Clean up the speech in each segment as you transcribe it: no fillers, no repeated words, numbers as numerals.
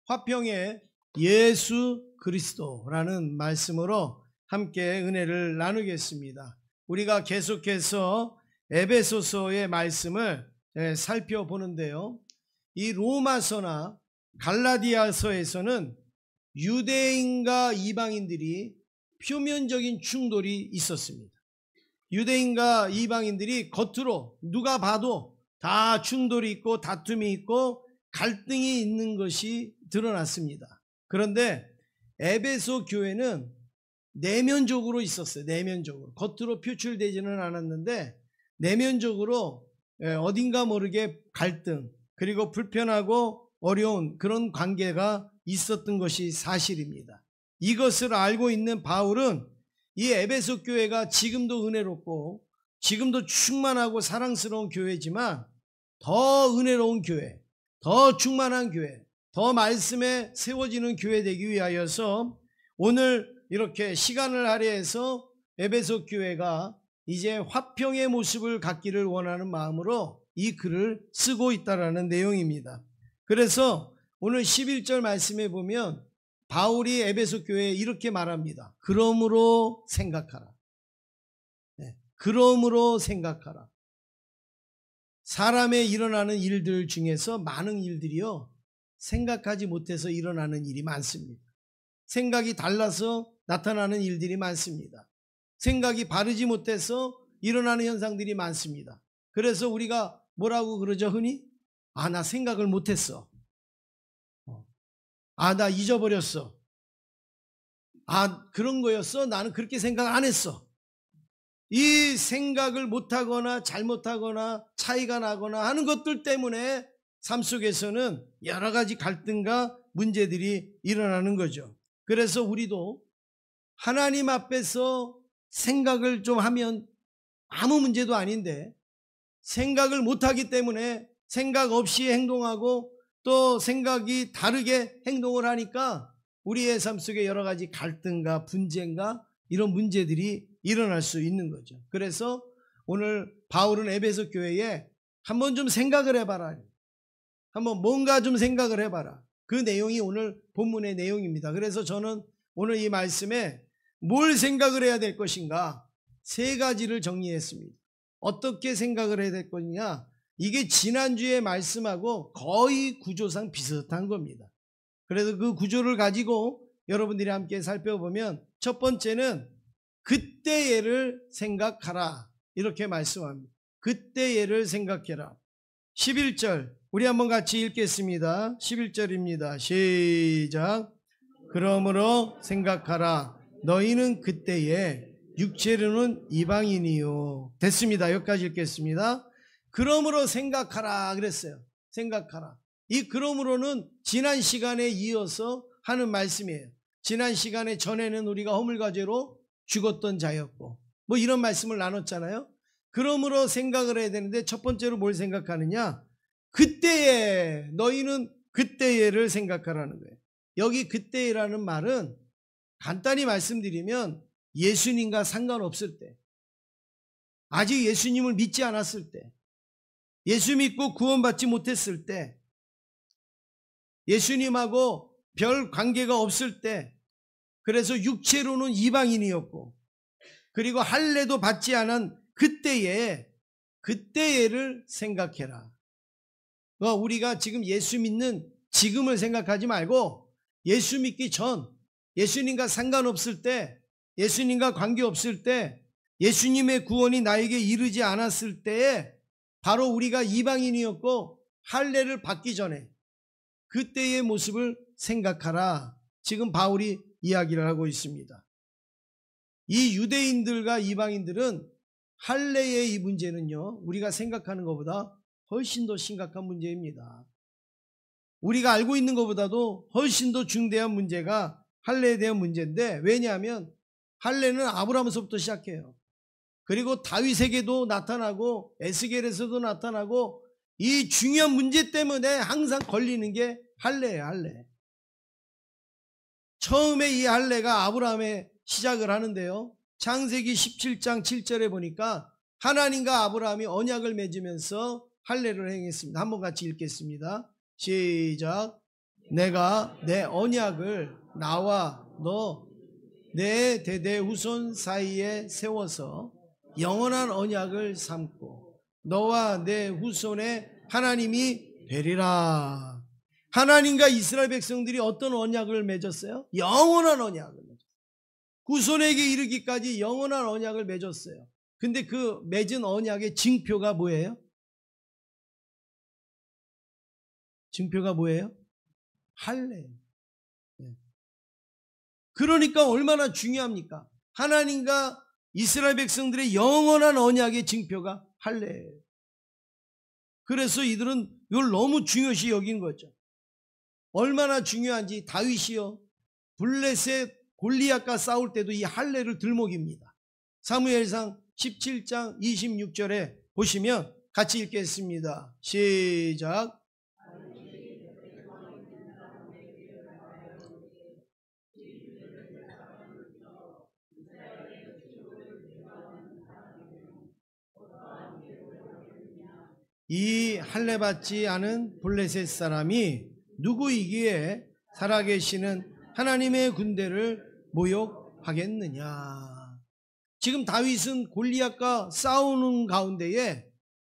화평의 예수 그리스도라는 말씀으로 함께 은혜를 나누겠습니다. 우리가 계속해서 에베소서의 말씀을 살펴보는데요. 이 로마서나 갈라디아서에서는 유대인과 이방인들이 표면적인 충돌이 있었습니다. 유대인과 이방인들이 겉으로 누가 봐도 다 충돌이 있고 다툼이 있고 갈등이 있는 것이 드러났습니다. 그런데 에베소 교회는 내면적으로 있었어요. 내면적으로. 겉으로 표출되지는 않았는데 내면적으로 어딘가 모르게 갈등 그리고 불편하고 어려운 그런 관계가 있었던 것이 사실입니다. 이것을 알고 있는 바울은 이 에베소 교회가 지금도 은혜롭고 지금도 충만하고 사랑스러운 교회지만 더 은혜로운 교회, 더 충만한 교회, 더 말씀에 세워지는 교회 되기 위하여서 오늘 이렇게 시간을 할애해서 에베소 교회가 이제 화평의 모습을 갖기를 원하는 마음으로 이 글을 쓰고 있다라는 내용입니다. 그래서 오늘 11절 말씀에 보면 바울이 에베소 교회에 이렇게 말합니다. 그러므로 생각하라. 그러므로 생각하라. 사람의 일어나는 일들 중에서 많은 일들이요, 생각하지 못해서 일어나는 일이 많습니다. 생각이 달라서 나타나는 일들이 많습니다. 생각이 바르지 못해서 일어나는 현상들이 많습니다. 그래서 우리가 뭐라고 그러죠, 흔히? 나 생각을 못했어. 나 잊어버렸어. 그런 거였어? 나는 그렇게 생각 안 했어. 이 생각을 못하거나 잘못하거나 차이가 나거나 하는 것들 때문에 삶 속에서는 여러 가지 갈등과 문제들이 일어나는 거죠. 그래서 우리도 하나님 앞에서 생각을 좀 하면 아무 문제도 아닌데 생각을 못하기 때문에 생각 없이 행동하고 또 생각이 다르게 행동을 하니까 우리의 삶 속에 여러 가지 갈등과 분쟁과 이런 문제들이 일어날 수 있는 거죠. 그래서 오늘 바울은 에베소 교회에 한번 좀 생각을 해봐라. 한번 뭔가 좀 생각을 해봐라. 그 내용이 오늘 본문의 내용입니다. 그래서 저는 오늘 이 말씀에 뭘 생각을 해야 될 것인가, 세 가지를 정리했습니다. 어떻게 생각을 해야 될 것이냐, 이게 지난주에 말씀하고 거의 구조상 비슷한 겁니다. 그래서 그 구조를 가지고 여러분들이 함께 살펴보면 첫 번째는 그때의를 생각하라, 이렇게 말씀합니다. 그때의를 생각해라. 11절 우리 한번 같이 읽겠습니다. 11절입니다. 시작. 그러므로 생각하라. 너희는 그때에 육체로는 이방인이요. 됐습니다. 여기까지 읽겠습니다. 그러므로 생각하라 그랬어요. 생각하라. 이 그러므로는 지난 시간에 이어서 하는 말씀이에요. 지난 시간에 전에는 우리가 허물과 죄로 죽었던 자였고 뭐 이런 말씀을 나눴잖아요. 그러므로 생각을 해야 되는데 첫 번째로 뭘 생각하느냐, 그때에, 너희는 그때에를 생각하라는 거예요. 여기 그때라는 말은 간단히 말씀드리면 예수님과 상관없을 때, 아직 예수님을 믿지 않았을 때, 예수 믿고 구원받지 못했을 때, 예수님하고 별 관계가 없을 때, 그래서 육체로는 이방인이었고 그리고 할례도 받지 않은 그때에를 생각해라. 우리가 지금 예수 믿는 지금을 생각하지 말고 예수 믿기 전, 예수님과 상관없을 때, 예수님과 관계없을 때, 예수님의 구원이 나에게 이르지 않았을 때에 바로 우리가 이방인이었고 할례를 받기 전에 그때의 모습을 생각하라. 지금 바울이 이야기를 하고 있습니다. 이 유대인들과 이방인들은 할례의 이 문제는요, 우리가 생각하는 것보다 훨씬 더 심각한 문제입니다. 우리가 알고 있는 것보다도 훨씬 더 중대한 문제가 할례에 대한 문제인데, 왜냐하면 할례는 아브라함서부터 시작해요. 그리고 다윗에게도 나타나고 에스겔에서도 나타나고 이 중요한 문제 때문에 항상 걸리는 게 할례예요. 할례. 처음에 이 할례가 아브라함에 시작을 하는데요, 창세기 17장 7절에 보니까 하나님과 아브라함이 언약을 맺으면서 할례를 행했습니다. 한번 같이 읽겠습니다. 시작. 내가 내 언약을 나와 너 내 대대 후손 사이에 세워서 영원한 언약을 삼고 너와 내 후손의 하나님이 되리라. 하나님과 이스라엘 백성들이 어떤 언약을 맺었어요? 영원한 언약을 맺었어요. 후손에게 이르기까지 영원한 언약을 맺었어요. 근데 그 맺은 언약의 징표가 뭐예요? 징표가 뭐예요? 할례. 그러니까 얼마나 중요합니까? 하나님과 이스라엘 백성들의 영원한 언약의 징표가 할례예요. 그래서 이들은 이걸 너무 중요시 여긴 거죠. 얼마나 중요한지 다윗이요, 블레셋 골리앗과 싸울 때도 이 할례를 들먹입니다. 사무엘상 17장 26절에 보시면 같이 읽겠습니다. 시작. 이 할례 받지 않은 블레셋 사람이 누구이기에 살아계시는 하나님의 군대를 모욕하겠느냐. 지금 다윗은 골리앗과 싸우는 가운데에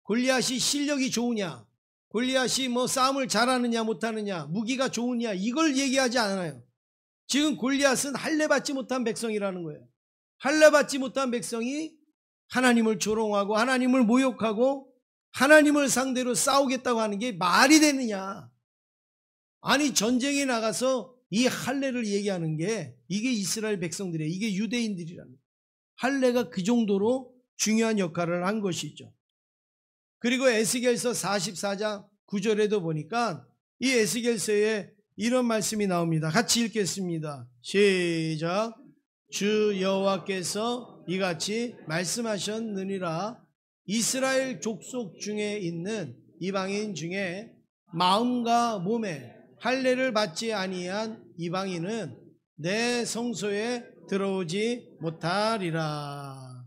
골리앗이 실력이 좋으냐, 골리앗이 뭐 싸움을 잘하느냐 못하느냐, 무기가 좋으냐, 이걸 얘기하지 않아요. 지금 골리앗은 할례 받지 못한 백성이라는 거예요. 할례 받지 못한 백성이 하나님을 조롱하고 하나님을 모욕하고 하나님을 상대로 싸우겠다고 하는 게 말이 되느냐. 아니, 전쟁에 나가서 이 할례를 얘기하는 게 이게 이스라엘 백성들이에요. 이게 유대인들이라는 거예요. 할례가 그 정도로 중요한 역할을 한 것이죠. 그리고 에스겔서 44장 9절에도 보니까 이 에스겔서에 이런 말씀이 나옵니다. 같이 읽겠습니다. 시작. 주 여호와께서 이같이 말씀하셨느니라. 이스라엘 족속 중에 있는 이방인 중에 마음과 몸에 할례를 받지 아니한 이방인은 내 성소에 들어오지 못하리라.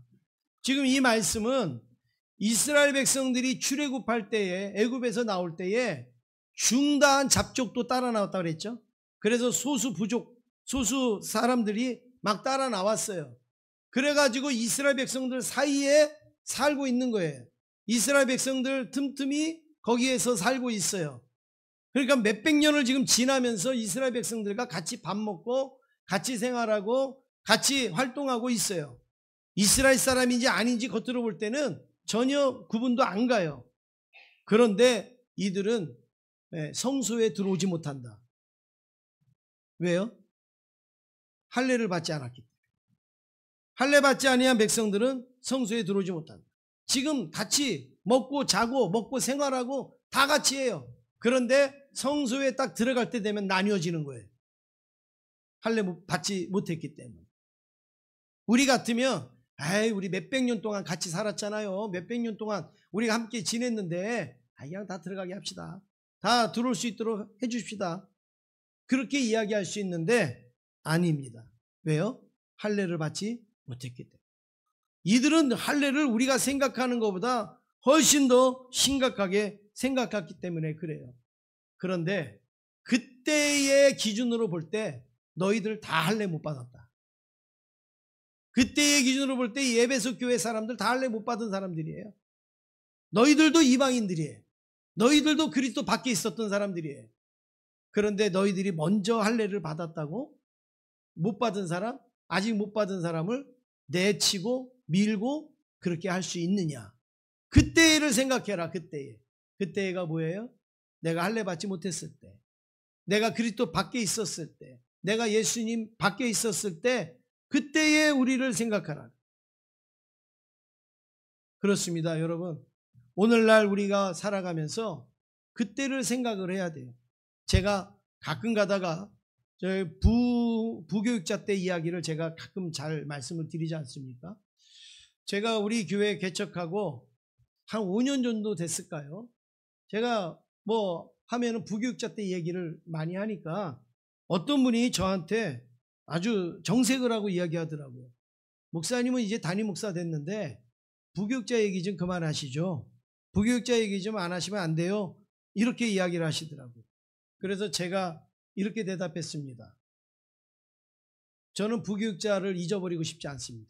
지금 이 말씀은 이스라엘 백성들이 출애굽할 때에, 애굽에서 나올 때에 중다한 잡족도 따라 나왔다고 그랬죠. 그래서 소수 부족, 소수 사람들이 막 따라 나왔어요. 그래가지고 이스라엘 백성들 사이에 살고 있는 거예요. 이스라엘 백성들 틈틈이 거기에서 살고 있어요. 그러니까 몇백 년을 지금 지나면서 이스라엘 백성들과 같이 밥 먹고 같이 생활하고 같이 활동하고 있어요. 이스라엘 사람인지 아닌지 겉으로 볼 때는 전혀 구분도 안 가요. 그런데 이들은 성소에 들어오지 못한다. 왜요? 할례를 받지 않았기 때문에. 할례 받지 아니한 백성들은 성소에 들어오지 못한다. 지금 같이 먹고 자고 먹고 생활하고 다 같이 해요. 그런데 성소에 딱 들어갈 때 되면 나뉘어지는 거예요. 할례 받지 못했기 때문에. 우리 같으면 우리 몇백 년 동안 같이 살았잖아요. 몇백 년 동안 우리가 함께 지냈는데 그냥 다 들어가게 합시다. 다 들어올 수 있도록 해 주십시다. 그렇게 이야기할 수 있는데 아닙니다. 왜요? 할례를 받지 못했기 때문에. 이들은 할례를 우리가 생각하는 것보다 훨씬 더 심각하게 생각했기 때문에 그래요. 그런데 그때의 기준으로 볼 때 너희들 다 할례 못 받았다. 그때의 기준으로 볼 때 에베소 교회 사람들 다 할례 못 받은 사람들이에요. 너희들도 이방인들이에요. 너희들도 그리스도 밖에 있었던 사람들이에요. 그런데 너희들이 먼저 할례를 받았다고 못 받은 사람, 아직 못 받은 사람을 내치고 밀고 그렇게 할 수 있느냐. 그때를 생각해라. 그때가 뭐예요? 내가 할례 받지 못했을 때, 내가 그리스도 밖에 있었을 때, 내가 예수님 밖에 있었을 때, 그때의 우리를 생각하라. 그렇습니다, 여러분. 오늘날 우리가 살아가면서 그때를 생각을 해야 돼요. 제가 가끔 가다가 저희 부교육자 때 이야기를 제가 가끔 잘 말씀을 드리지 않습니까? 제가 우리 교회 개척하고 한 5년 정도 됐을까요? 제가 뭐 하면은 부교육자 때 얘기를 많이 하니까 어떤 분이 저한테 아주 정색을 하고 이야기하더라고요. 목사님은 이제 담임 목사 됐는데 부교육자 얘기 좀 그만하시죠. 부교육자 얘기 좀 안 하시면 안 돼요. 이렇게 이야기를 하시더라고요. 그래서 제가 이렇게 대답했습니다. 저는 부교육자를 잊어버리고 싶지 않습니다.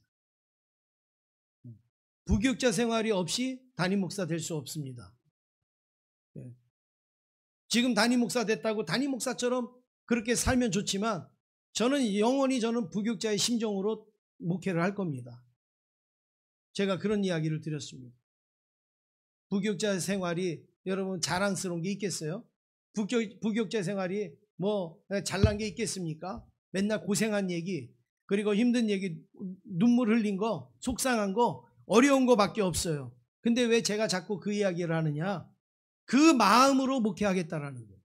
부교육자 생활이 없이 담임 목사 될 수 없습니다. 지금 담임 목사 됐다고 담임 목사처럼 그렇게 살면 좋지만 저는 영원히 부교육자의 심정으로 목회를 할 겁니다. 제가 그런 이야기를 드렸습니다. 부교육자 생활이 여러분 자랑스러운 게 있겠어요? 부교육자 생활이 뭐 잘난 게 있겠습니까? 맨날 고생한 얘기, 그리고 힘든 얘기, 눈물 흘린 거, 속상한 거, 어려운 거밖에 없어요. 근데 왜 제가 자꾸 그 이야기를 하느냐? 그 마음으로 목회하겠다라는 거예요.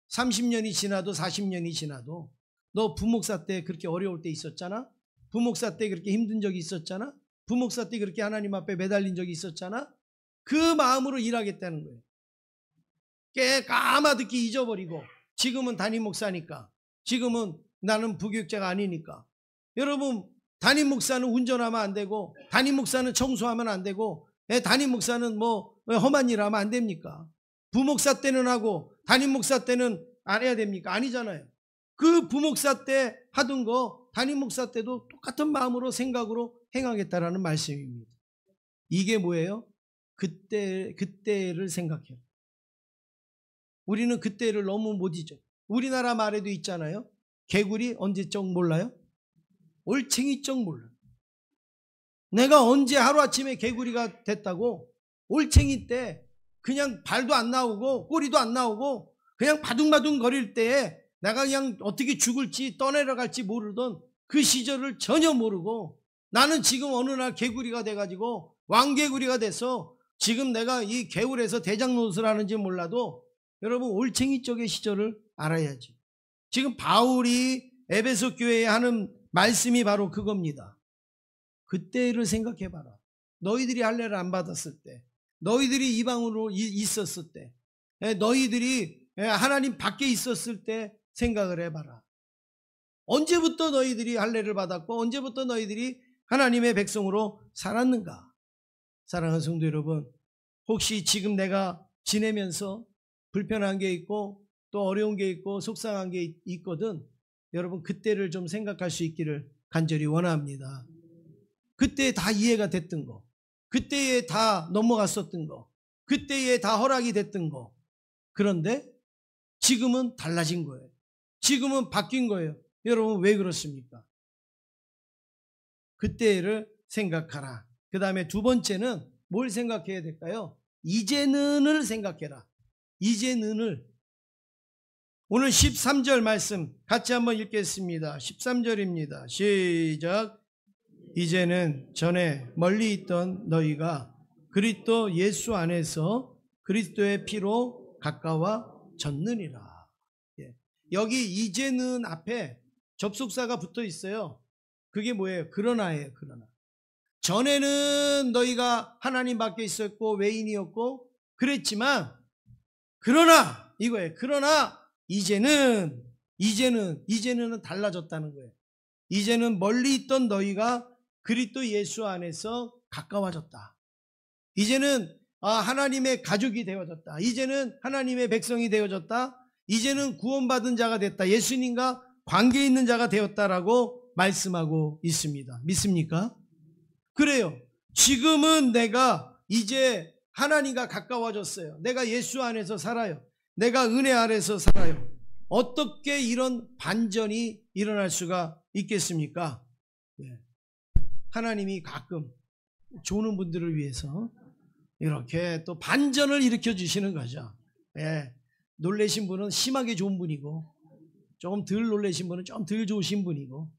30년이 지나도 40년이 지나도 너 부목사 때 그렇게 어려울 때 있었잖아? 부목사 때 그렇게 힘든 적이 있었잖아? 부목사 때 그렇게 하나님 앞에 매달린 적이 있었잖아? 그 마음으로 일하겠다는 거예요. 까마득히 잊어버리고 지금은 담임 목사니까, 지금은 나는 부교육자가 아니니까. 여러분, 담임 목사는 운전하면 안 되고, 담임 목사는 청소하면 안 되고, 담임 목사는 뭐 험한 일 하면 안 됩니까? 부목사 때는 하고 담임 목사 때는 안 해야 됩니까? 아니잖아요. 그 부목사 때 하던 거 담임 목사 때도 똑같은 마음으로 생각으로 행하겠다라는 말씀입니다. 이게 뭐예요? 그때를 생각해요. 우리는 그때를 너무 못 잊어. 우리나라 말에도 있잖아요. 개구리 언제적 몰라요? 올챙이적 몰라요. 내가 언제 하루아침에 개구리가 됐다고? 올챙이 때 그냥 발도 안 나오고 꼬리도 안 나오고 그냥 바둥바둥 거릴 때에 내가 그냥 어떻게 죽을지 떠내려갈지 모르던 그 시절을 전혀 모르고, 나는 지금 어느 날 개구리가 돼가지고 왕개구리가 돼서 지금 내가 이 개울에서 대장 노릇을 하는지 몰라도 여러분 올챙이 쪽의 시절을 알아야지. 지금 바울이 에베소 교회에 하는 말씀이 바로 그겁니다. 그때를 생각해봐라. 너희들이 할례를 안 받았을 때, 너희들이 이방으로 있었을 때, 너희들이 하나님 밖에 있었을 때 생각을 해봐라. 언제부터 너희들이 할례를 받았고 언제부터 너희들이 하나님의 백성으로 살았는가? 사랑하는 성도 여러분, 혹시 지금 내가 지내면서 불편한 게 있고 또 어려운 게 있고 속상한 게 있거든, 여러분 그때를 좀 생각할 수 있기를 간절히 원합니다. 그때에 다 이해가 됐던 거, 그때에 다 넘어갔었던 거, 그때에 다 허락이 됐던 거. 그런데 지금은 달라진 거예요. 지금은 바뀐 거예요. 여러분 왜 그렇습니까? 그때를 생각하라. 그 다음에 두 번째는 뭘 생각해야 될까요? 이제는을 생각해라. 이제는을. 오늘 13절 말씀 같이 한번 읽겠습니다. 13절입니다. 시작. 이제는 전에 멀리 있던 너희가 그리스도 예수 안에서 그리스도의 피로 가까워졌느니라. 여기 이제는 앞에 접속사가 붙어 있어요. 그게 뭐예요? 그러나예요. 그러나. 전에는 너희가 하나님 밖에 있었고 외인이었고 그랬지만, 그러나 이거예요. 그러나 이제는 달라졌다는 거예요. 이제는 멀리 있던 너희가 그리스도 예수 안에서 가까워졌다. 이제는 하나님의 가족이 되어졌다. 이제는 하나님의 백성이 되어졌다. 이제는 구원받은 자가 됐다. 예수님과 관계 있는 자가 되었다라고 말씀하고 있습니다. 믿습니까? 그래요. 지금은 내가 이제 하나님과 가까워졌어요. 내가 예수 안에서 살아요. 내가 은혜 아래서 살아요. 어떻게 이런 반전이 일어날 수가 있겠습니까? 하나님이 가끔 조는 분들을 위해서 이렇게 또 반전을 일으켜 주시는 거죠. 놀라신 분은 심하게 좋은 분이고, 조금 덜 놀라신 분은 좀 덜 좋으신 분이고,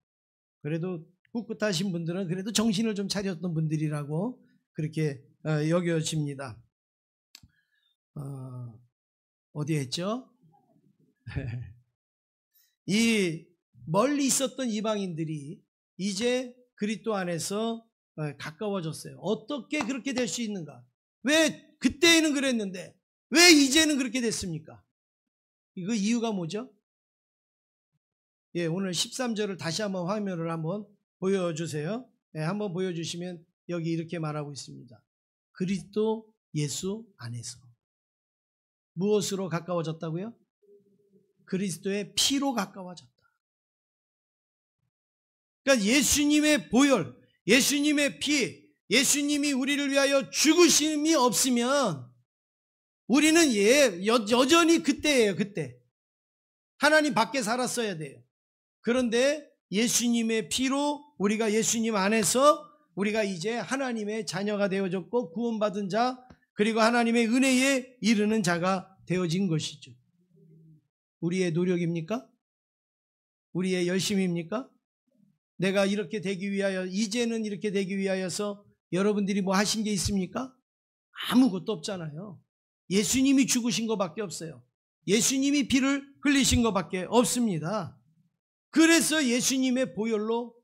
그래도 꿋꿋하신 분들은 그래도 정신을 좀 차렸던 분들이라고 그렇게 여겨집니다. 어디에 했죠? 이 멀리 있었던 이방인들이 이제 그리스도 안에서 가까워졌어요. 어떻게 그렇게 될 수 있는가? 왜 그때는 그랬는데 왜 이제는 그렇게 됐습니까? 그 이유가 뭐죠? 오늘 13절을 다시 한번 화면을 한번 보여주세요. 한번 보여주시면 여기 이렇게 말하고 있습니다. 그리스도 예수 안에서 무엇으로 가까워졌다고요? 그리스도의 피로 가까워졌다. 그러니까 예수님의 보혈, 예수님의 피, 예수님이 우리를 위하여 죽으심이 없으면 우리는 여전히 그때예요. 그때 하나님 밖에 살았어야 돼요. 그런데 예수님의 피로 우리가 예수님 안에서 우리가 이제 하나님의 자녀가 되어졌고 구원받은 자, 그리고 하나님의 은혜에 이르는 자가 되어진 것이죠. 우리의 노력입니까? 우리의 열심입니까? 내가 이렇게 되기 위하여, 이제는 이렇게 되기 위하여서 여러분들이 뭐 하신 게 있습니까? 아무것도 없잖아요. 예수님이 죽으신 것밖에 없어요. 예수님이 피를 흘리신 것밖에 없습니다. 그래서 예수님의 보혈로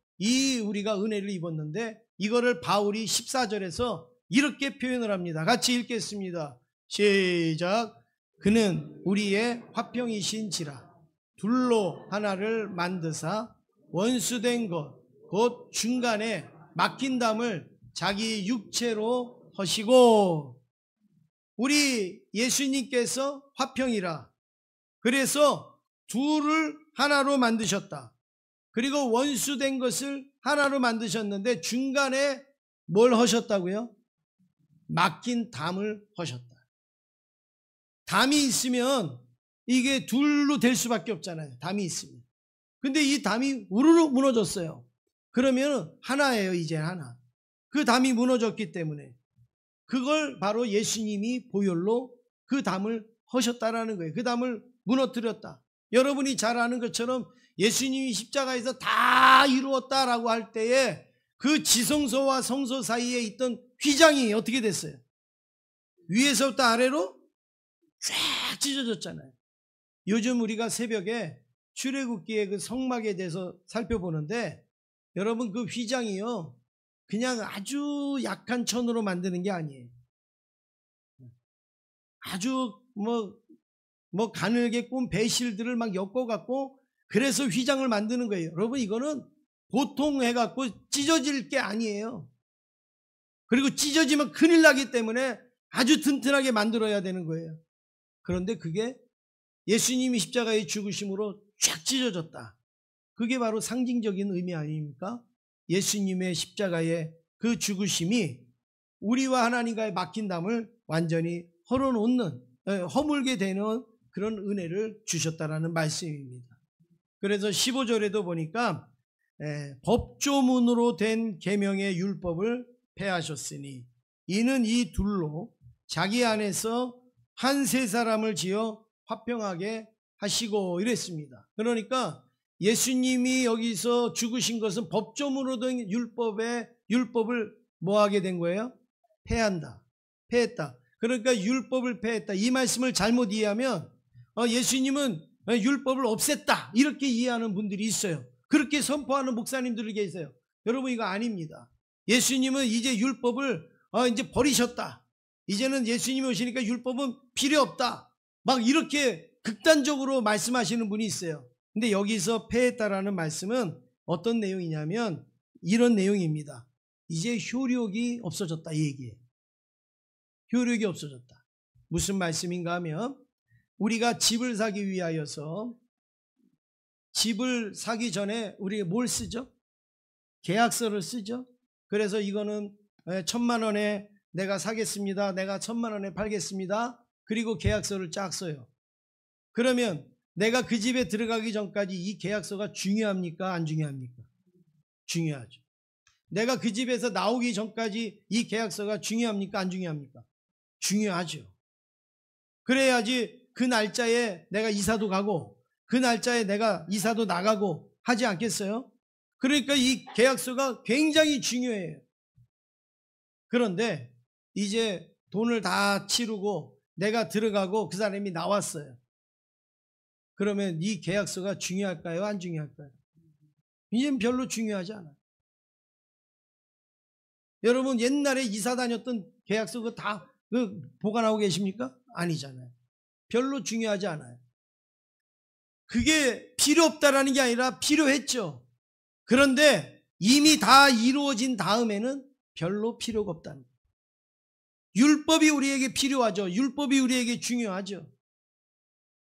우리가 은혜를 입었는데, 이거를 바울이 14절에서 이렇게 표현을 합니다. 같이 읽겠습니다. 시작. 그는 우리의 화평이신지라 둘로 하나를 만드사 원수된 것 곧 중간에 막힌 담을 자기 육체로 하시고. 우리 예수님께서 화평이라, 그래서 둘을 하나로 만드셨다. 그리고 원수된 것을 하나로 만드셨는데 중간에 뭘 하셨다고요? 막힌 담을 하셨다. 담이 있으면 이게 둘로 될 수밖에 없잖아요. 담이 있으면. 근데 이 담이 우르르 무너졌어요. 그러면 하나예요. 이제 하나. 그 담이 무너졌기 때문에 그걸 바로 예수님이 보혈로 그 담을 하셨다라는 거예요. 그 담을 무너뜨렸다. 여러분이 잘 아는 것처럼 예수님이 십자가에서 다 이루었다라고 할 때에 그 지성소와 성소 사이에 있던 휘장이 어떻게 됐어요? 위에서부터 아래로 쫙 찢어졌잖아요. 요즘 우리가 새벽에 출애굽기의 그 성막에 대해서 살펴보는데, 여러분 그 휘장이요 그냥 아주 약한 천으로 만드는 게 아니에요. 아주 뭐 가늘게 꾼 배실들을 막 엮어갖고 그래서 휘장을 만드는 거예요. 여러분 이거는 보통 해갖고 찢어질 게 아니에요. 그리고 찢어지면 큰일 나기 때문에 아주 튼튼하게 만들어야 되는 거예요. 그런데 그게 예수님이 십자가에 죽으심으로 쫙 찢어졌다. 그게 바로 상징적인 의미 아닙니까? 예수님의 십자가의 그 죽으심이 우리와 하나님과의 막힌 담을 완전히 허물게 되는 그런 은혜를 주셨다라는 말씀입니다. 그래서 15절에도 보니까 법조문으로 된 계명의 율법을 폐하셨으니 이는 이 둘로 자기 안에서 한 세 사람을 지어 화평하게 하시고 이랬습니다. 그러니까 예수님이 여기서 죽으신 것은 법조문으로 된 율법을 뭐 하게 된 거예요? 폐한다. 폐했다. 그러니까 율법을 폐했다. 이 말씀을 잘못 이해하면 예수님은 율법을 없앴다 이렇게 이해하는 분들이 있어요. 그렇게 선포하는 목사님들이 계세요. 여러분 이거 아닙니다. 예수님은 이제 율법을 이제 버리셨다. 이제는 예수님이 오시니까 율법은 필요 없다. 막 이렇게 극단적으로 말씀하시는 분이 있어요. 근데 여기서 폐했다라는 말씀은 어떤 내용이냐면 이런 내용입니다. 이제 효력이 없어졌다 이 얘기예요. 효력이 없어졌다. 무슨 말씀인가 하면 우리가 집을 사기 위하여서 집을 사기 전에 우리 뭘 쓰죠? 계약서를 쓰죠. 그래서 이거는 1,000만 원에 내가 사겠습니다. 내가 1,000만 원에 팔겠습니다. 그리고 계약서를 쫙 써요. 그러면 내가 그 집에 들어가기 전까지 이 계약서가 중요합니까? 안 중요합니까? 중요하죠. 내가 그 집에서 나오기 전까지 이 계약서가 중요합니까? 안 중요합니까? 중요하죠. 그래야지 그 날짜에 내가 이사도 가고 그 날짜에 내가 이사도 나가고 하지 않겠어요? 그러니까 이 계약서가 굉장히 중요해요. 그런데 이제 돈을 다 치르고 내가 들어가고 그 사람이 나왔어요. 그러면 이 계약서가 중요할까요? 안 중요할까요? 이젠 별로 중요하지 않아요. 여러분 옛날에 이사 다녔던 계약서 그거 다 보관하고 계십니까? 아니잖아요. 별로 중요하지 않아요. 그게 필요 없다라는 게 아니라 필요했죠. 그런데 이미 다 이루어진 다음에는 별로 필요가 없다는 거예요. 율법이 우리에게 필요하죠. 율법이 우리에게 중요하죠.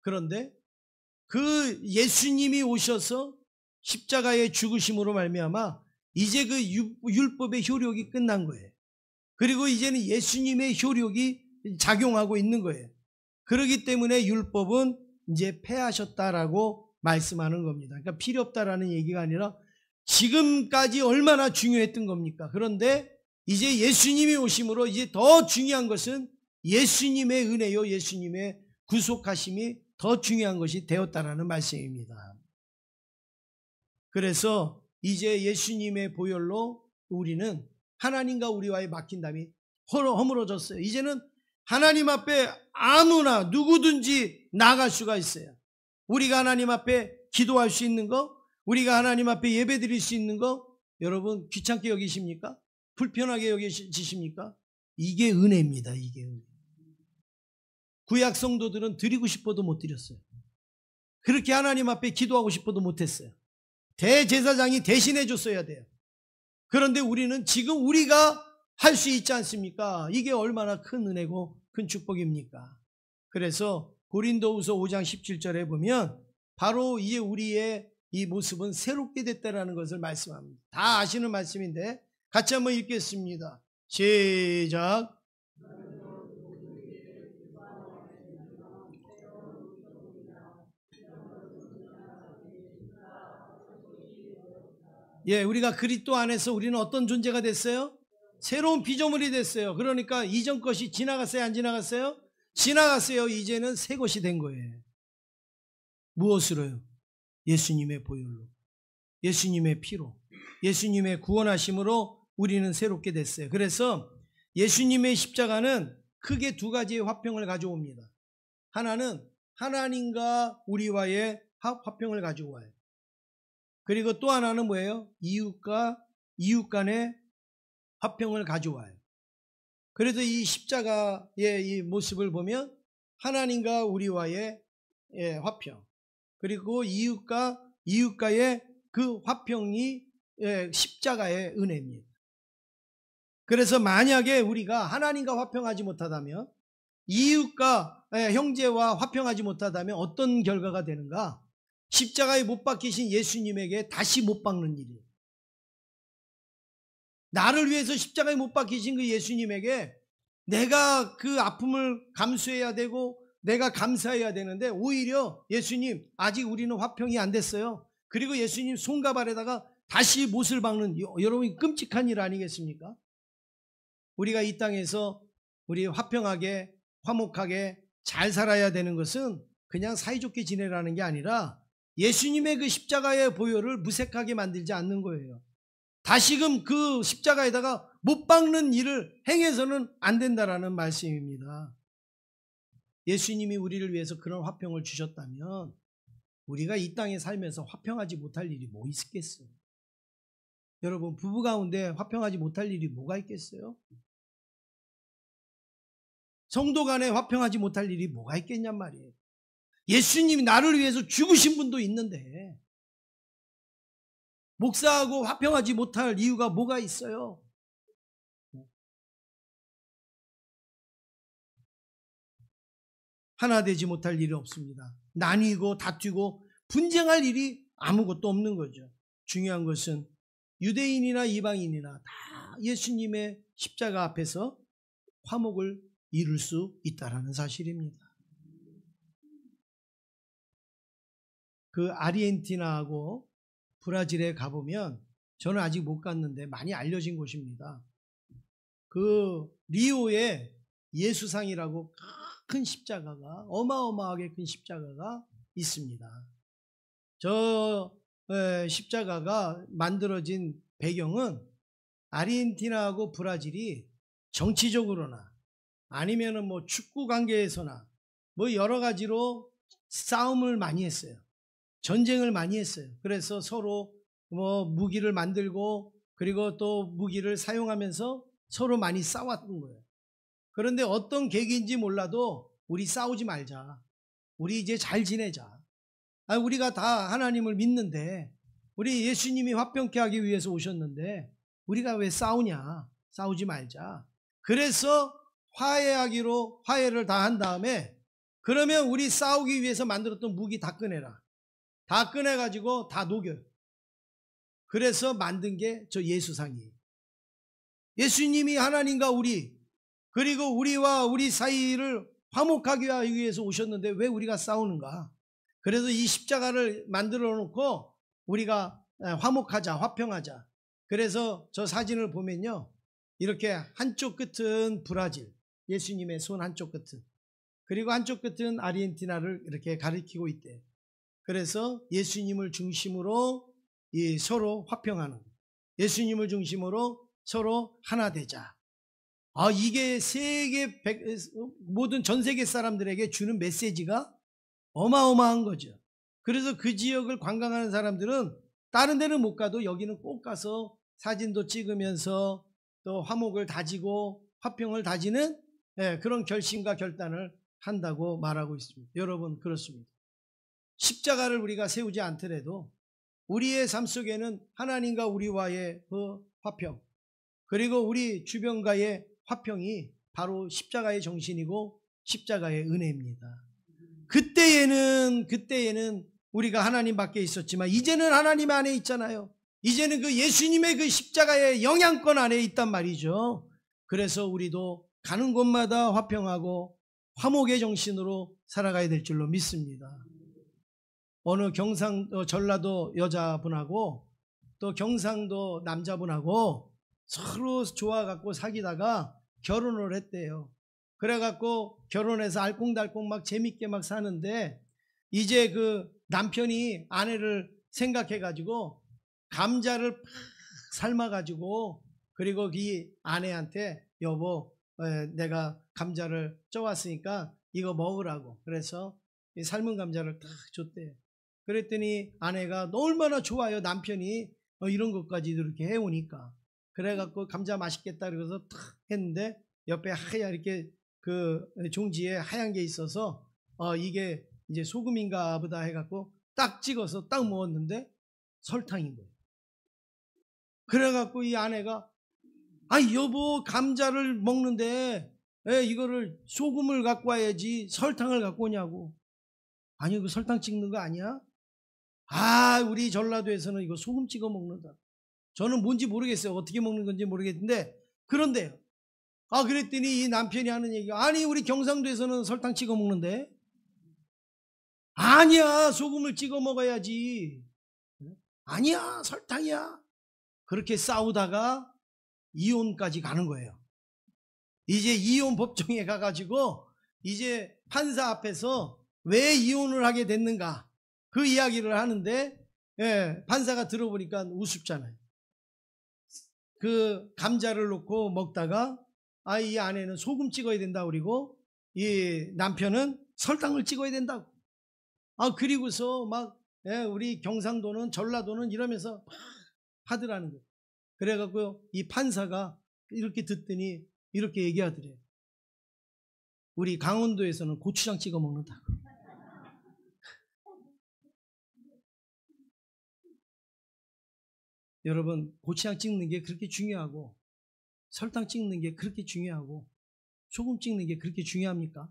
그런데 그 예수님이 오셔서 십자가의 죽으심으로 말미암아 이제 그 율법의 효력이 끝난 거예요. 그리고 이제는 예수님의 효력이 작용하고 있는 거예요. 그렇기 때문에 율법은 이제 폐하셨다라고 말씀하는 겁니다. 그러니까 필요 없다라는 얘기가 아니라 지금까지 얼마나 중요했던 겁니까? 그런데 이제 예수님이 오심으로 이제 더 중요한 것은 예수님의 은혜요, 예수님의 구속하심이 더 중요한 것이 되었다라는 말씀입니다. 그래서 이제 예수님의 보혈로 우리는 하나님과 우리와의 막힌담이 허물어졌어요. 이제는 하나님 앞에 아무나 누구든지 나갈 수가 있어요. 우리가 하나님 앞에 기도할 수 있는 거, 우리가 하나님 앞에 예배 드릴 수 있는 거, 여러분 귀찮게 여기십니까? 불편하게 여기십니까? 이게 은혜입니다. 이게 은혜. 구약 성도들은 드리고 싶어도 못 드렸어요. 그렇게 하나님 앞에 기도하고 싶어도 못했어요. 대제사장이 대신해 줬어야 돼요. 그런데 우리는 지금 우리가 할 수 있지 않습니까? 이게 얼마나 큰 은혜고 큰 축복입니까? 그래서 고린도후서 5장 17절에 보면 바로 이제 우리의 이 모습은 새롭게 됐다라는 것을 말씀합니다. 다 아시는 말씀인데 같이 한번 읽겠습니다. 시작. 예, 우리가 그리스도 안에서 우리는 어떤 존재가 됐어요? 새로운 피조물이 됐어요. 그러니까 이전 것이 지나갔어요? 안 지나갔어요? 지나갔어요. 이제는 새 것이 된 거예요. 무엇으로요? 예수님의 보혈로, 예수님의 피로, 예수님의 구원하심으로 우리는 새롭게 됐어요. 그래서 예수님의 십자가는 크게 두 가지의 화평을 가져옵니다. 하나는 하나님과 우리와의 화평을 가지고 와요. 그리고 또 하나는 뭐예요? 이웃 간의 화평을 가져와요. 그래서 이 십자가의 이 모습을 보면 하나님과 우리와의 화평, 그리고 이웃과의 그 화평이 십자가의 은혜입니다. 그래서 만약에 우리가 하나님과 화평하지 못하다면, 이웃과 형제와 화평하지 못하다면 어떤 결과가 되는가? 십자가에 못 박히신 예수님에게 다시 못 박는 일이에요. 나를 위해서 십자가에 못 박히신 그 예수님에게 내가 그 아픔을 감수해야 되고 내가 감사해야 되는데, 오히려 예수님 아직 우리는 화평이 안 됐어요. 그리고 예수님 손과 발에다가 다시 못을 박는, 여러분 끔찍한 일 아니겠습니까? 우리가 이 땅에서 우리 화평하게 화목하게 잘 살아야 되는 것은 그냥 사이좋게 지내라는 게 아니라 예수님의 그 십자가의 보혈을 무색하게 만들지 않는 거예요. 다시금 그 십자가에다가 못 박는 일을 행해서는 안 된다라는 말씀입니다. 예수님이 우리를 위해서 그런 화평을 주셨다면 우리가 이 땅에 살면서 화평하지 못할 일이 뭐 있겠어요? 여러분, 부부 가운데 화평하지 못할 일이 뭐가 있겠어요? 성도 간에 화평하지 못할 일이 뭐가 있겠냔 말이에요. 예수님이 나를 위해서 죽으신 분도 있는데 목사하고 화평하지 못할 이유가 뭐가 있어요? 하나 되지 못할 일이 없습니다. 나뉘고 다투고 분쟁할 일이 아무것도 없는 거죠. 중요한 것은 유대인이나 이방인이나 다 예수님의 십자가 앞에서 화목을 이룰 수 있다는 사실입니다. 그 아르헨티나하고 브라질에 가보면, 저는 아직 못 갔는데 많이 알려진 곳입니다. 그 리오에 예수상이라고 큰 십자가가, 어마어마하게 큰 십자가가 있습니다. 저 십자가가 만들어진 배경은 아르헨티나하고 브라질이 정치적으로나 아니면은 뭐 축구 관계에서나 뭐 여러 가지로 싸움을 많이 했어요. 전쟁을 많이 했어요. 그래서 서로 뭐 무기를 만들고 그리고 또 무기를 사용하면서 서로 많이 싸웠던 거예요. 그런데 어떤 계기인지 몰라도 우리 싸우지 말자, 우리 이제 잘 지내자, 우리가 다 하나님을 믿는데, 우리 예수님이 화평케 하기 위해서 오셨는데 우리가 왜 싸우냐, 싸우지 말자. 그래서 화해하기로 화해를 다 한 다음에 그러면 우리 싸우기 위해서 만들었던 무기 다 꺼내라. 다 꺼내가지고 다 녹여요. 그래서 만든 게 저 예수상이에요. 예수님이 하나님과 우리, 그리고 우리와 우리 사이를 화목하게 하기 위해서 오셨는데 왜 우리가 싸우는가? 그래서 이 십자가를 만들어 놓고 우리가 화목하자, 화평하자. 그래서 저 사진을 보면요, 이렇게 한쪽 끝은 브라질, 예수님의 손 한쪽 끝은, 그리고 한쪽 끝은 아르헨티나를 이렇게 가리키고 있대요. 그래서 예수님을 중심으로 서로 화평하는, 예수님을 중심으로 서로 하나 되자. 이게 모든 전 세계 사람들에게 주는 메시지가 어마어마한 거죠. 그래서 그 지역을 관광하는 사람들은 다른 데는 못 가도 여기는 꼭 가서 사진도 찍으면서 또 화목을 다지고 화평을 다지는 그런 결심과 결단을 한다고 말하고 있습니다. 여러분, 그렇습니다. 십자가를 우리가 세우지 않더라도 우리의 삶 속에는 하나님과 우리와의 그 화평, 그리고 우리 주변과의 화평이 바로 십자가의 정신이고 십자가의 은혜입니다. 그때에는 우리가 하나님 밖에 있었지만 이제는 하나님 안에 있잖아요. 이제는 그 예수님의 그 십자가의 영향권 안에 있단 말이죠. 그래서 우리도 가는 곳마다 화평하고 화목의 정신으로 살아가야 될 줄로 믿습니다. 어느 전라도 여자분하고 또 경상도 남자분하고 서로 좋아갖고 사귀다가 결혼을 했대요. 그래갖고 결혼해서 알콩달콩 막 재밌게 막 사는데 이제 그 남편이 아내를 생각해가지고 감자를 팍 삶아가지고 그리고 이 아내한테 여보 내가 감자를 쪄왔으니까 이거 먹으라고 그래서 이 삶은 감자를 딱 줬대요. 그랬더니 아내가 얼마나 좋아요. 남편이 이런 것까지 이렇게 해오니까. 그래갖고 감자 맛있겠다 그래서 탁 했는데 옆에 하얀 이렇게 그 종지에 하얀 게 있어서 이게 이제 소금인가 보다 해갖고 딱 찍어서 딱 먹었는데 설탕인 거예요. 그래갖고 이 아내가 여보 감자를 먹는데 이거를 소금을 갖고 와야지 설탕을 갖고 오냐고. 아니 그 설탕 찍는 거 아니야? 우리 전라도에서는 이거 소금 찍어 먹는다. 저는 뭔지 모르겠어요. 어떻게 먹는 건지 모르겠는데 그런데요. 그랬더니 이 남편이 하는 얘기가 아니 우리 경상도에서는 설탕 찍어 먹는데 아니야 소금을 찍어 먹어야지. 아니야 설탕이야. 그렇게 싸우다가 이혼까지 가는 거예요. 이제 이혼 법정에 가가지고 이제 판사 앞에서 왜 이혼을 하게 됐는가 그 이야기를 하는데 판사가 들어보니까 우습잖아요. 그 감자를 놓고 먹다가 이 아내는 소금 찍어야 된다고 그리고 이 남편은 설탕을 찍어야 된다고. 그리고서 막 우리 경상도는 전라도는 이러면서 막 하더라는 거예요. 그래갖고 이 판사가 이렇게 듣더니 이렇게 얘기하더래요. 우리 강원도에서는 고추장 찍어 먹는다고. 여러분 고추장 찍는 게 그렇게 중요하고 설탕 찍는 게 그렇게 중요하고 소금 찍는 게 그렇게 중요합니까?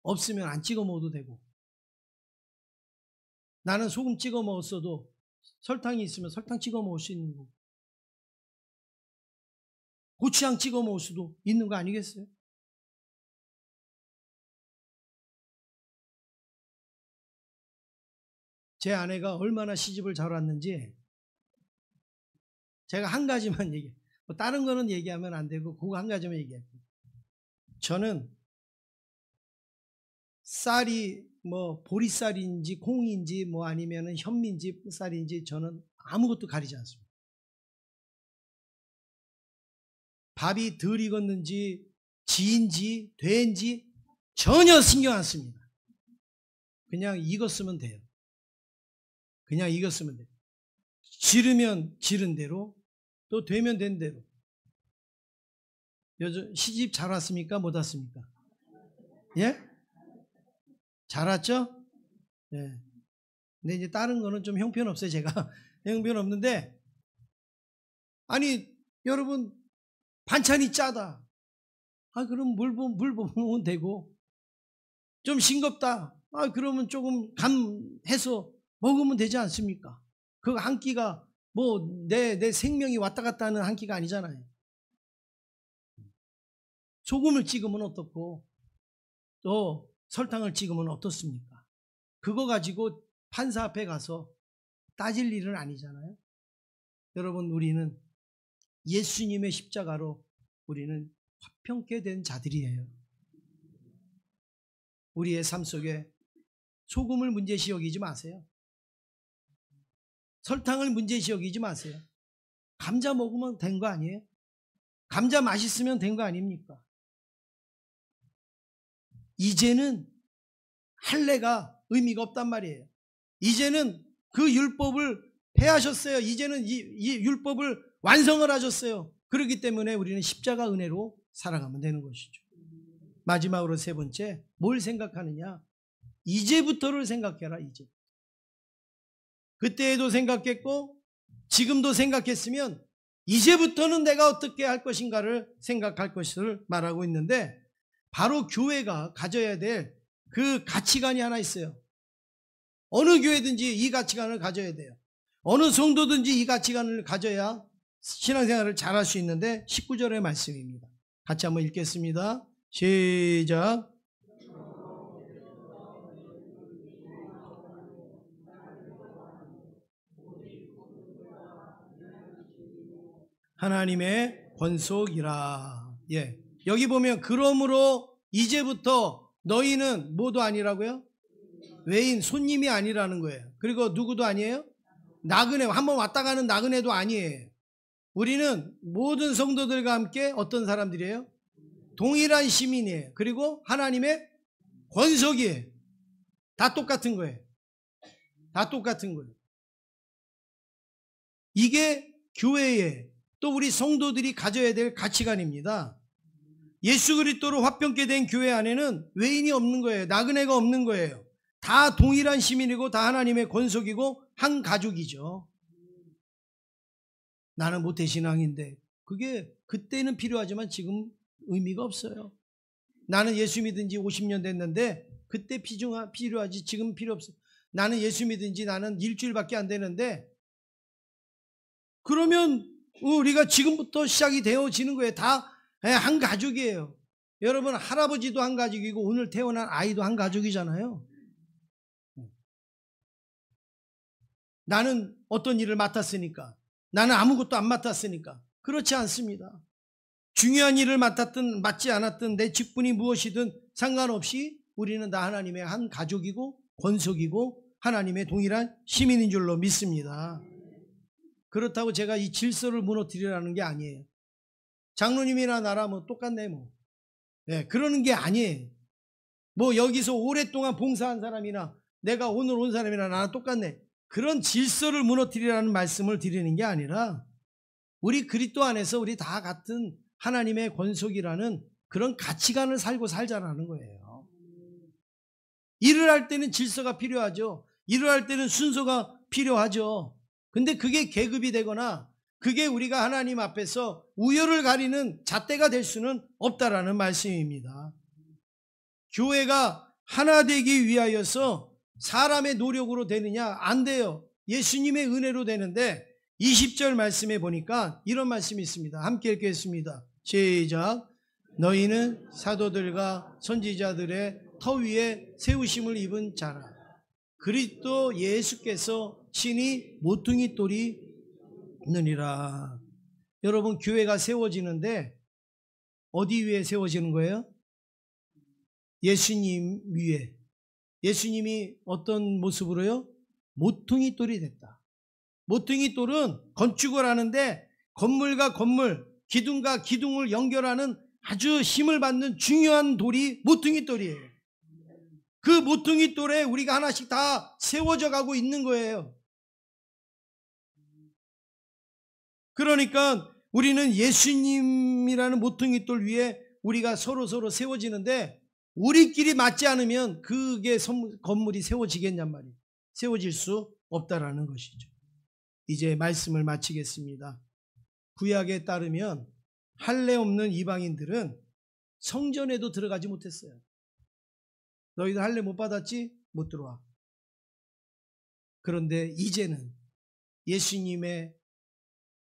없으면 안 찍어 먹어도 되고 나는 소금 찍어 먹었어도 설탕이 있으면 설탕 찍어 먹을 수 있는 거고 고추장 찍어 먹을 수도 있는 거 아니겠어요? 제 아내가 얼마나 시집을 잘 왔는지 제가 한 가지만 얘기해요. 다른 거는 얘기하면 안 되고 그거 한 가지만 얘기할게요. 저는 쌀이 뭐 보리쌀인지 콩인지 뭐 아니면 현미인지 쌀인지 저는 아무것도 가리지 않습니다. 밥이 덜 익었는지 지인지 된지 전혀 신경 안 씁니다. 그냥 익었으면 돼요. 그냥 익었으면 돼요. 지르면 지른 대로 또 되면 된 대로. 요즘 시집 잘 왔습니까? 못 왔습니까? 예? 잘 왔죠? 예. 근데 이제 다른 거는 좀 형편없어요, 제가. 형편없는데, 아니, 여러분, 반찬이 짜다. 그럼 물 부으면 되고, 좀 싱겁다. 그러면 조금 감해서 먹으면 되지 않습니까? 그 한 끼가 뭐 내 생명이 왔다 갔다 하는 한 끼가 아니잖아요. 소금을 찍으면 어떻고 또 설탕을 찍으면 어떻습니까? 그거 가지고 판사 앞에 가서 따질 일은 아니잖아요. 여러분, 우리는 예수님의 십자가로 우리는 화평케 된 자들이에요. 우리의 삶 속에 소금을 문제시 여기지 마세요. 설탕을 문제시 여기지 마세요. 감자 먹으면 된 거 아니에요? 감자 맛있으면 된 거 아닙니까? 이제는 할례가 의미가 없단 말이에요. 이제는 그 율법을 폐하셨어요. 이제는 이 율법을 완성을 하셨어요. 그렇기 때문에 우리는 십자가 은혜로 살아가면 되는 것이죠. 마지막으로 세 번째, 뭘 생각하느냐? 이제부터를 생각해라. 이제. 그때에도 생각했고 지금도 생각했으면 이제부터는 내가 어떻게 할 것인가를 생각할 것을 말하고 있는데, 바로 교회가 가져야 될 그 가치관이 하나 있어요. 어느 교회든지 이 가치관을 가져야 돼요. 어느 성도든지 이 가치관을 가져야 신앙생활을 잘할 수 있는데, 19절의 말씀입니다. 같이 한번 읽겠습니다. 시작. 하나님의 권속이라. 예. 여기 보면 그러므로 이제부터 너희는 뭐도 아니라고요? 외인, 손님이 아니라는 거예요. 그리고 누구도 아니에요? 나그네, 한번 왔다 가는 나그네도 아니에요. 우리는 모든 성도들과 함께 어떤 사람들이에요? 동일한 시민이에요. 그리고 하나님의 권속이에요. 다 똑같은 거예요. 다 똑같은 거예요. 이게 교회의, 또 우리 성도들이 가져야 될 가치관입니다. 예수 그리스도로 화평케 된 교회 안에는 외인이 없는 거예요. 나그네가 없는 거예요. 다 동일한 시민이고 다 하나님의 권속이고 한 가족이죠. 나는 모태신앙인데, 그게 그때는 필요하지만 지금 의미가 없어요. 나는 예수 믿은 지 50년 됐는데 그때 필요하지 지금 필요 없어요. 나는 예수 믿은 지 나는 일주일밖에 안 되는데, 그러면 우리가 지금부터 시작이 되어지는 거예요. 다 한 가족이에요. 여러분, 할아버지도 한 가족이고 오늘 태어난 아이도 한 가족이잖아요. 나는 어떤 일을 맡았으니까, 나는 아무것도 안 맡았으니까. 그렇지 않습니다. 중요한 일을 맡았든 맡지 않았든 내 직분이 무엇이든 상관없이 우리는 다 하나님의 한 가족이고 권속이고 하나님의 동일한 시민인 줄로 믿습니다. 그렇다고 제가 이 질서를 무너뜨리라는 게 아니에요. 장로님이나 나라 뭐 똑같네 뭐. 네, 그러는 게 아니에요. 뭐 여기서 오랫동안 봉사한 사람이나 내가 오늘 온 사람이나 나랑 똑같네. 그런 질서를 무너뜨리라는 말씀을 드리는 게 아니라, 우리 그리스도 안에서 우리 다 같은 하나님의 권속이라는 그런 가치관을 살고 살자라는 거예요. 일을 할 때는 질서가 필요하죠. 일을 할 때는 순서가 필요하죠. 근데 그게 계급이 되거나 그게 우리가 하나님 앞에서 우열을 가리는 잣대가 될 수는 없다라는 말씀입니다. 교회가 하나 되기 위하여서 사람의 노력으로 되느냐? 안 돼요. 예수님의 은혜로 되는데, 20절 말씀에 보니까 이런 말씀이 있습니다. 함께 읽겠습니다. 시작. 너희는 사도들과 선지자들의 터 위에 세우심을 입은 자라. 그리스도 예수께서 친히 모퉁이 돌이 느니라. 여러분, 교회가 세워지는데 어디 위에 세워지는 거예요? 예수님 위에. 예수님이 어떤 모습으로요? 모퉁이 돌이 됐다. 모퉁이 돌은 건축을 하는데 건물과 건물, 기둥과 기둥을 연결하는 아주 힘을 받는 중요한 돌이 모퉁이 돌이에요. 그 모퉁이 돌에 우리가 하나씩 다 세워져 가고 있는 거예요. 그러니까 우리는 예수님이라는 모퉁이 돌 위에 우리가 서로 세워지는데, 우리끼리 맞지 않으면 그게 건물이 세워지겠냔 말이에요. 세워질 수 없다라는 것이죠. 이제 말씀을 마치겠습니다. 구약에 따르면 할례 없는 이방인들은 성전에도 들어가지 못했어요. 너희들 할례 못 받았지? 못 들어와. 그런데 이제는 예수님의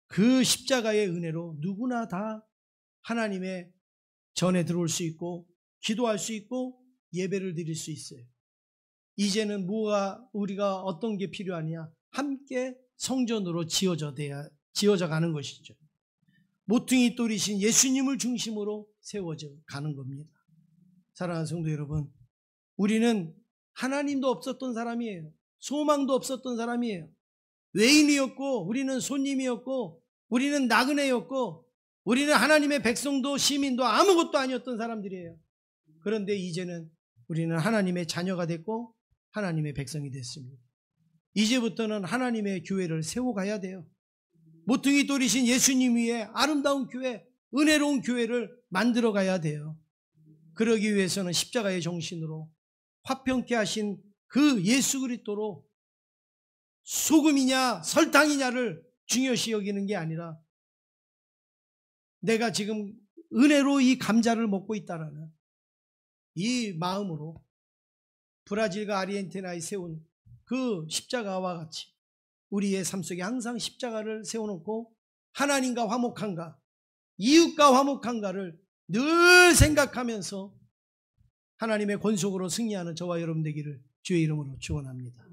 그 십자가의 은혜로 누구나 다 하나님의 전에 들어올 수 있고 기도할 수 있고 예배를 드릴 수 있어요. 이제는 우리가 어떤 게 필요하냐? 함께 성전으로 지어져 가는 것이죠. 모퉁이 돌이신 예수님을 중심으로 세워져 가는 겁니다. 사랑하는 성도 여러분, 우리는 하나님도 없었던 사람이에요. 소망도 없었던 사람이에요. 외인이었고 우리는 손님이었고 우리는 나그네였고 우리는 하나님의 백성도 시민도 아무것도 아니었던 사람들이에요. 그런데 이제는 우리는 하나님의 자녀가 됐고 하나님의 백성이 됐습니다. 이제부터는 하나님의 교회를 세워가야 돼요. 모퉁이 돌이신 예수님 위에 아름다운 교회, 은혜로운 교회를 만들어 가야 돼요. 그러기 위해서는 십자가의 정신으로 화평케 하신 그 예수 그리스도로 소금이냐 설탕이냐를 중요시 여기는 게 아니라 내가 지금 은혜로 이 감자를 먹고 있다라는 이 마음으로 브라질과 아르헨티나에 세운 그 십자가와 같이 우리의 삶 속에 항상 십자가를 세워놓고 하나님과 화목한가, 이웃과 화목한가를 늘 생각하면서 하나님의 권속으로 승리하는 저와 여러분 되기를 주의 이름으로 축원합니다.